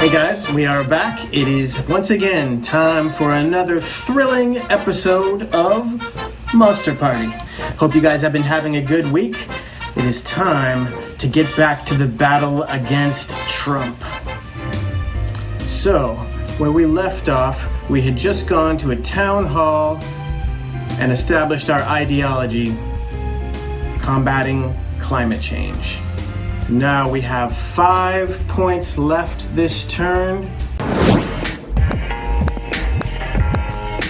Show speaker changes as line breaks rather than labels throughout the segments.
Hey guys, we are back. It is once again time for another thrilling episode of Monster Party. Hope you guys have been having a good week. It is time to get back to the battle against Trump. So, where we left off, we had just gone to a town hall and established our ideology, combating climate change. Now we have 5 points left this turn.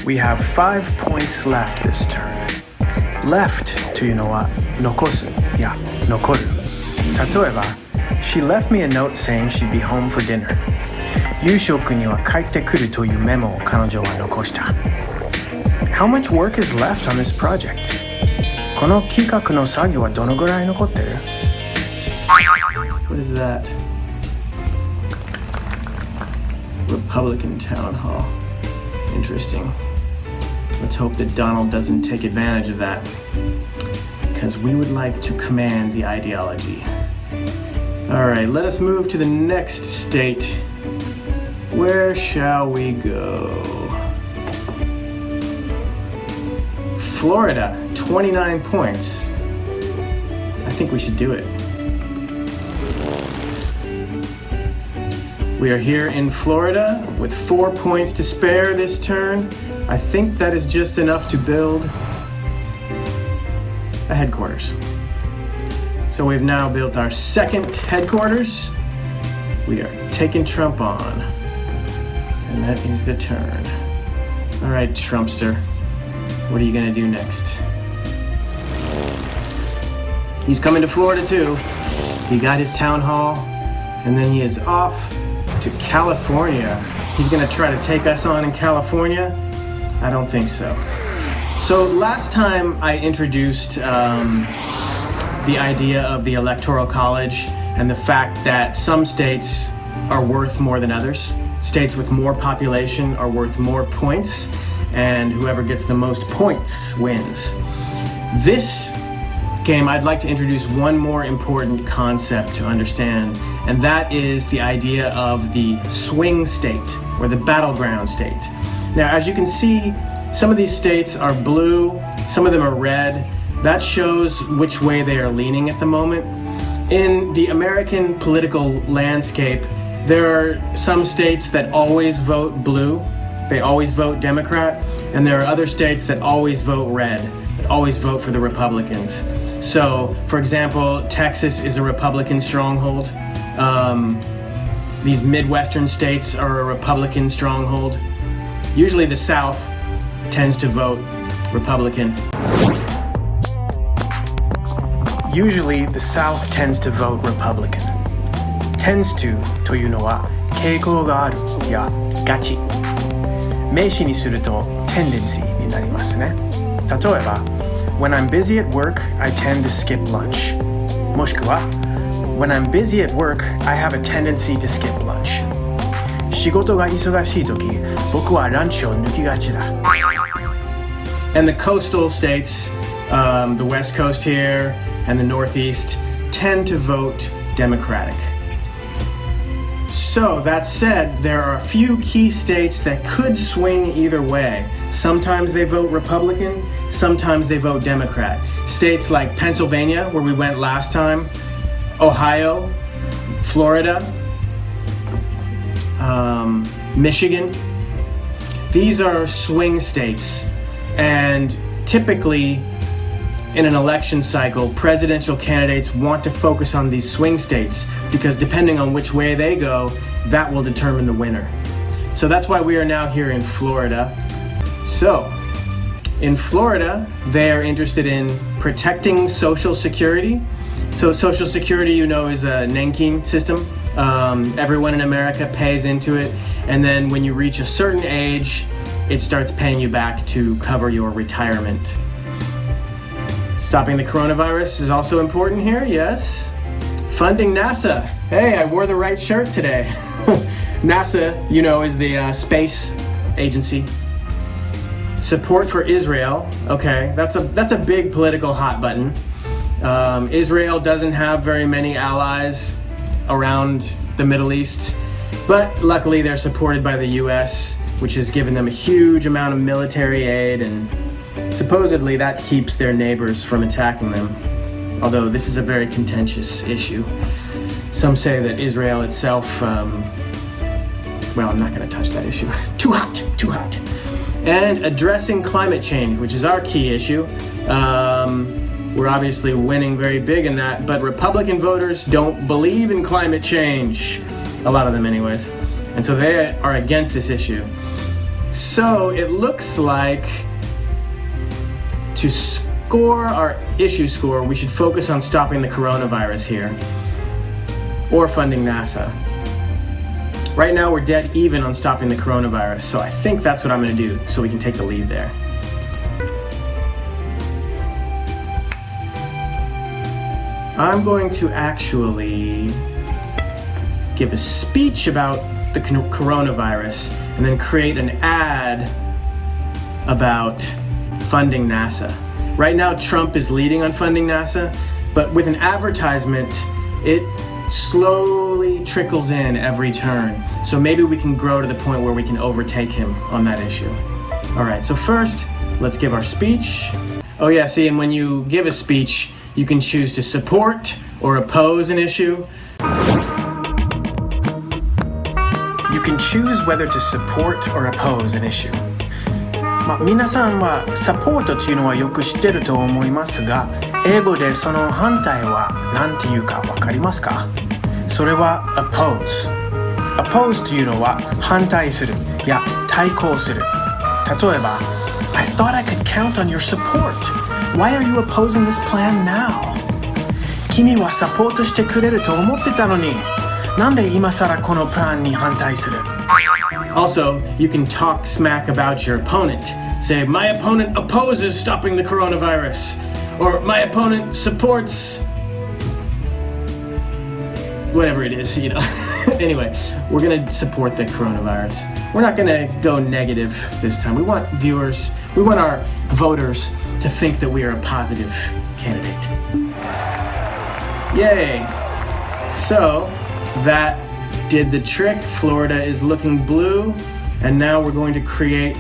We have 5 points left this turn. Left というのは残すや残る。例えば、She left me a note saying she'd be home for dinner. 夕食には帰ってくるというメモを彼女は残した。How much work is left on this project? この企画の作業はどのぐらい残ってる？ What is that? Republican town hall. Interesting. Let's hope that Donald doesn't take advantage of that, because we would like to command the ideology. All right, let us move to the next state. Where shall we go? Florida, 29 points. I think we should do it. We are here in Florida with 4 points to spare this turn. I think that is just enough to build a headquarters. So we've now built our second headquarters. We are taking Trump on. And that is the turn. All right, Trumpster, what are you gonna do next? He's coming to Florida too. He got his town hall, and then he is off to California. He's gonna try to take us on in California? I don't think so. So last time I introduced the idea of the Electoral College and the fact that some states are worth more than others. States with more population are worth more points, and whoever gets the most points wins. This game, I'd like to introduce one more important concept to understand, and that is the idea of the swing state, or the battleground state. Now, as you can see, some of these states are blue, some of them are red. That shows which way they are leaning at the moment. In the American political landscape, there are some states that always vote blue, they always vote Democrat, and there are other states that always vote red, that always vote for the Republicans. So, for example, Texas is a Republican stronghold. These Midwestern states are a Republican stronghold. Usually the South tends to vote Republican. Usually the South tends to vote Republican. Tends to というのは傾向があるやガチ。名詞にすると tendency になりますね。例えばWhen I'm busy at work, I tend to skip lunch. もしくは When I'm busy at work, I have a tendency to skip lunch. 仕事が忙しいとき、僕はランチを抜きがちだ。And the coastal states, the West Coast here and the Northeast, tend to vote Democratic. So, that said, there are a few key states that could swing either way. Sometimes they vote Republican, sometimes they vote Democrat. States like Pennsylvania, where we went last time, Ohio, Florida, Michigan. These are swing states, and typically in an election cycle, presidential candidates want to focus on these swing states because depending on which way they go, that will determine the winner. So that's why we are now here in Florida. So, in Florida, they are interested in protecting Social Security. So Social Security, you know, is a Nenkin system. Everyone in America pays into it, and then when you reach a certain age, it starts paying you back to cover your retirement. Stopping the coronavirus is also important here, yes. Funding NASA. Hey, I wore the right shirt today. NASA, you know, is the space agency. Support for Israel. Okay, that's a big political hot button. Israel doesn't have very many allies around the Middle East. But luckily they're supported by the US, which has given them a huge amount of military aid, and supposedly that keeps their neighbors from attacking them. Although this is a very contentious issue. Some say that Israel itself, well, I'm not going to touch that issue. Too hot. And addressing climate change, which is our key issue. We're obviously winning very big in that, but Republican voters don't believe in climate change. A lot of them anyways. And so they are against this issue. So it looks like to score our issue score, we should focus on stopping the coronavirus here. Or funding NASA. Right now we're dead even on stopping the coronavirus, so I think that's what I'm going to do so we can take the lead there. I'm going to actually give a speech about the coronavirus and then create an ad about funding NASA. Right now Trump is leading on funding NASA, but with an advertisement, it slowly trickles in every turn. So maybe we can grow to the point where we can overtake him on that issue. All right, so first, let's give our speech. Oh yeah, see, and when you give a speech, you can choose to support or oppose an issue. You can choose whether to support or oppose an issue. 皆さんはサポートというのはよく知ってると思いますが、英語でその反対は何て言うかわかりますか？それは oppose。oppose というのは反対するや対抗する。例えば I thought I could count on your support. Why are you opposing this plan now? 君はサポートしてくれると思ってたのに、なんで今さらこのプランに反対する？ Also, you can talk smack about your opponent. Say, my opponent opposes stopping the coronavirus. Or my opponent supports whatever it is, you know. Anyway, we're going to support the coronavirus. We're not going to go negative this time. We want our voters to think that we are a positive candidate. Yay! So, that did the trick. Florida is looking blue, and now we're going to create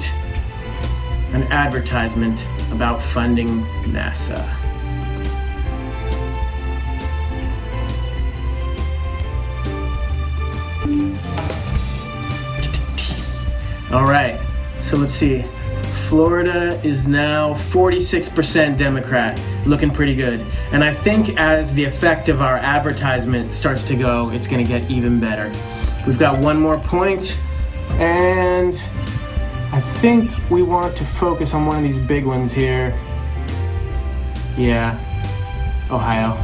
an advertisement about funding NASA. All right, so let's see. Florida is now 46% Democrat, looking pretty good. And I think as the effect of our advertisement starts to go, it's gonna get even better. We've got one more point, and I think we want to focus on one of these big ones here. Yeah, Ohio.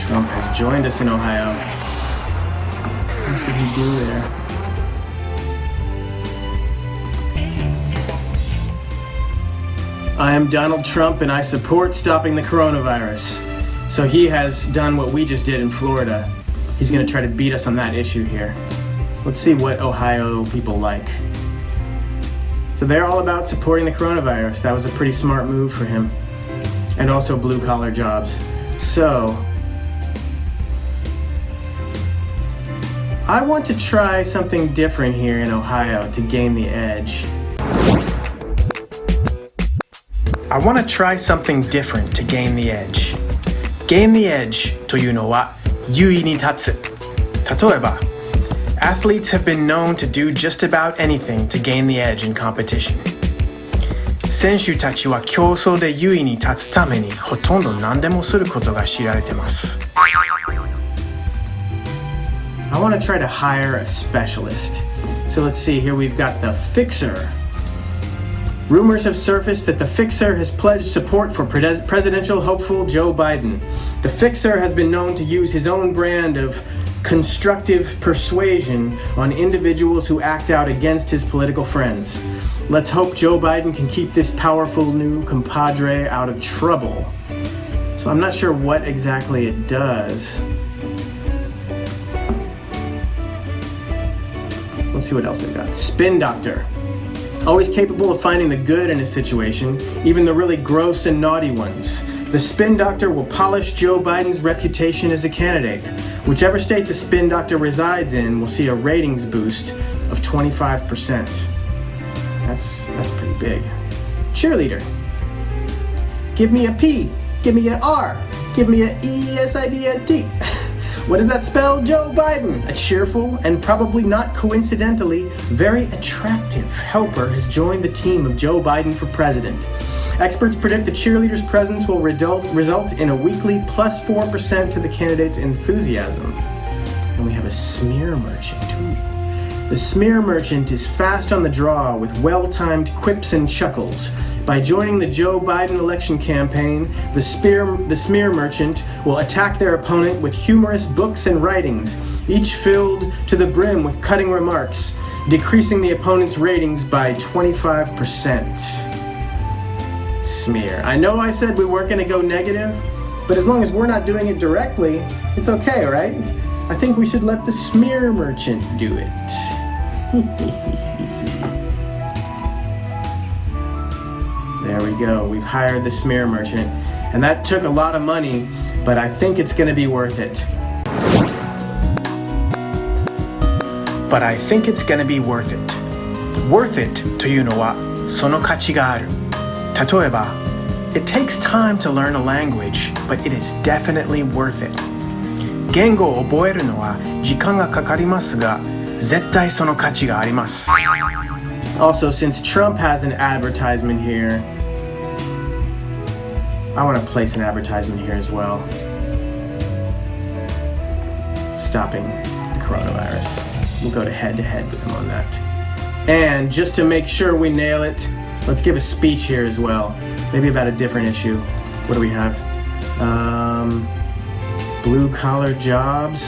Trump has joined us in Ohio. What did he do there? I am Donald Trump and I support stopping the coronavirus. So he has done what we just did in Florida. He's going to try to beat us on that issue here. Let's see what Ohio people like. So they're all about supporting the coronavirus. That was a pretty smart move for him. And also blue-collar jobs. So I want to try something different here in Ohio to gain the edge. I want to try something different to gain the edge. Gain the edge というのは優位に立つ。例えば、athletes have been known to do just about anything to gain the edge in competition. 選手たちは競争で優位に立つためにほとんど何でもすることが知られてます。I want to try to hire a specialist. So let's see, here we've got the fixer. Rumors have surfaced that the fixer has pledged support for presidential hopeful Joe Biden. The fixer has been known to use his own brand of constructive persuasion on individuals who act out against his political friends. Let's hope Joe Biden can keep this powerful new compadre out of trouble. So I'm not sure what exactly it does. Let's see what else they've got. Spin doctor. always capable of finding the good in a situation, even the really gross and naughty ones. The spin doctor will polish Joe Biden's reputation as a candidate. Whichever state the spin doctor resides in will see a ratings boost of 25%. That's pretty big. Cheerleader. Give me a P, give me a R, give me a E-S-I-D-N-T. What does that spell? Joe Biden. A cheerful and probably not coincidentally very attractive helper has joined the team of Joe Biden for president. Experts predict the cheerleader's presence will result in a weekly plus 4% to the candidate's enthusiasm. And we have a smear merchant. Ooh. The smear merchant is fast on the draw with well-timed quips and chuckles. By joining the Joe Biden election campaign, the smear merchant will attack their opponent with humorous books and writings, each filled to the brim with cutting remarks, decreasing the opponent's ratings by 25%. Smear. I know I said we weren't going to go negative, but as long as we're not doing it directly, it's okay, right? I think we should let the smear merchant do it. There we go. We've hired the smear merchant, and that took a lot of money, but I think it's going to be worth it. But I think it's going to be worth it. Worth it というのはその価値がある。例えば It takes time to learn a language, but it is definitely worth it. 言語を覚えるのは時間がかかりますが、絶対その価値があります。Also, since Trump has an advertisement here, I want to place an advertisement here as well. Stopping the coronavirus. We'll go head-to-head with him on that. And just to make sure we nail it, let's give a speech here as well. Maybe about a different issue. What do we have? Blue-collar jobs.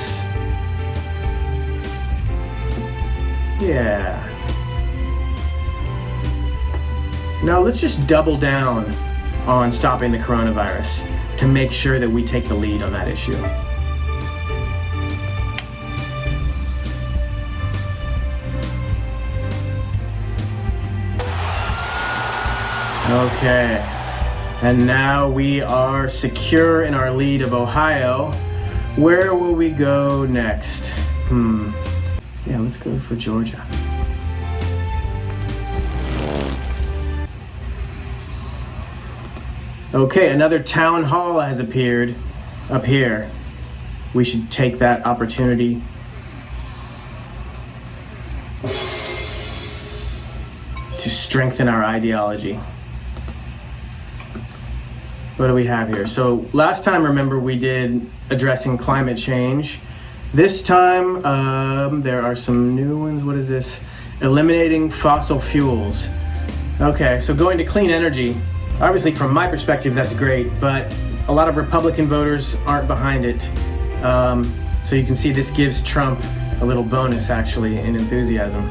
Yeah. Now let's just double down on stopping the coronavirus to make sure that we take the lead on that issue. Okay, and now we are secure in our lead of Ohio. Where will we go next? Yeah, let's go for Georgia. Okay, another town hall has appeared up here. We should take that opportunity. To strengthen our ideology. What do we have here? So last time, remember, we did addressing climate change. This time, there are some new ones. What is this? Eliminating fossil fuels. Okay, so going to clean energy. Obviously, from my perspective, that's great, but a lot of Republican voters aren't behind it. So you can see this gives Trump a little bonus, actually, in enthusiasm.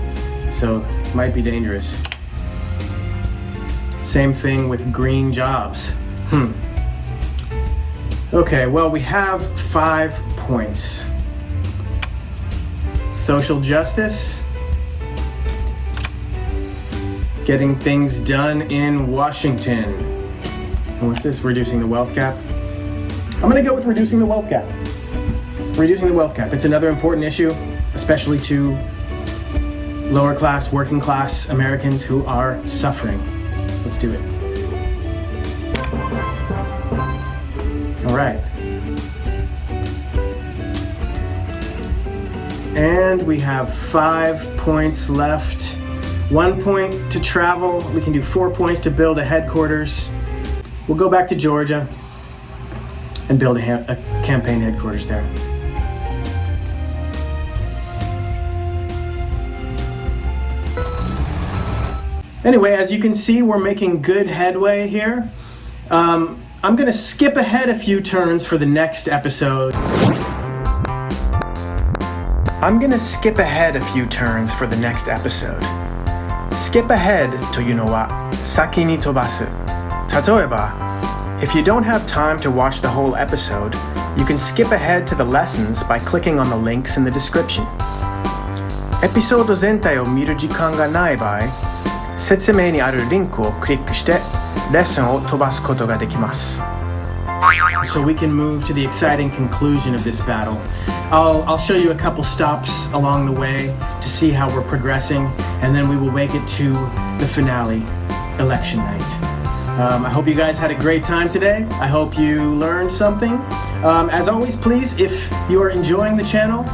So it might be dangerous. Same thing with green jobs. Okay, well, we have 5 points. Social justice. Getting things done in Washington. And what's this? Reducing the wealth gap. I'm gonna go with reducing the wealth gap. Reducing the wealth gap. It's another important issue, especially to lower class, working class Americans who are suffering. Let's do it. All right. And we have 5 points left. 1 point to travel. We can do 4 points to build a headquarters. We'll go back to Georgia and build a campaign headquarters there. Anyway, as you can see, we're making good headway here. I'm gonna skip ahead a few turns for the next episode. Skip ahead というのは先に飛ばす。例えば、if you don't have time to watch the whole episode, you can skip ahead to the lessons by clicking on the links in the description. エピソード全体を見る時間がない場合、説明にあるリンクをクリックしてレッスンを飛ばすことができます。So we can move to the exciting conclusion of this battle. I'll show you a couple stops along the way to see how we're progressing, and then we will make it to the finale, election night. I hope you guys had a great time today. I hope you learned something. As always, please, if you are enjoying the channel,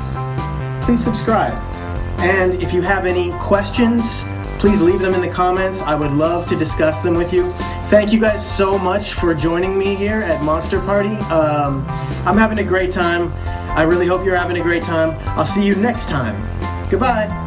please subscribe. And if you have any questions, please leave them in the comments. I would love to discuss them with you. Thank you guys so much for joining me here at Monster Party. I'm having a great time. I really hope you're having a great time. I'll see you next time. Goodbye.